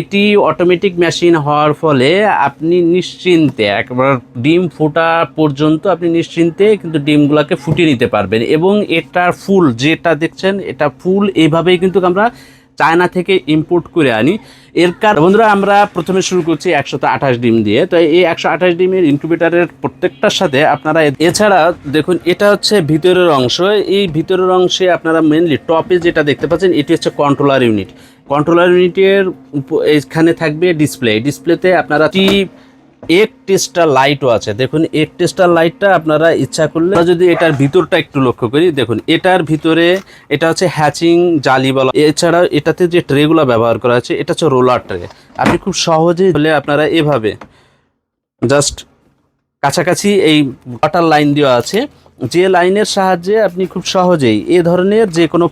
এটি automatic machine হওয়ার ফলে আপনি নিশ্চিন্তে একবার ডিম ফোটা পর্যন্ত আপনি নিশ্চিন্তে কিন্তু ডিমগুলোকে ফুটিয়ে নিতে পারবেন। এবং এটার ফুল যেটা দেখছেন এটা ফুল এইভাবেই কিন্তু আমরা চায়না থেকে ইম্পোর্ট করে আনি। এর কারণ বন্ধুরা আমরা প্রথমে শুরু করছি 128 ডিম দিয়ে। তো এই 128 ডিমের ইনকিউবেটারের প্রত্যেকটার সাথে আপনারা এছাড়া দেখুন এটা হচ্ছে ভিতরের অংশ। এই ভিতরের অংশে আপনারা মেনলি টপে যেটা দেখতে পাচ্ছেন এটি হচ্ছে কন্ট্রোলার ইউনিট। কন্ট্রোলার ইউনিটের এখানে থাকবে ডিসপ্লেতে আপনারা এক টেস্টার লাইটও আছে। দেখুন এক টেস্টার লাইটটা আপনারা ইচ্ছা করলে যদি এটার ভিতরটা একটু লক্ষ্য করি, দেখুন এটার ভিতরে এটা হচ্ছে হ্যাচিং জালি বলা। এছাড়া এটাতে যে ট্রেগুলো ব্যবহার করা আছে এটা হচ্ছে রোলার ট্রে। আপনি খুব সহজে হলে আপনারা এভাবে জাস্ট কাছাকাছি এই ওয়াটার লাইন দেওয়া আছে, যে লাইনের সাহায্যে আপনি খুব সহজেই এ ধরনের যে কোনো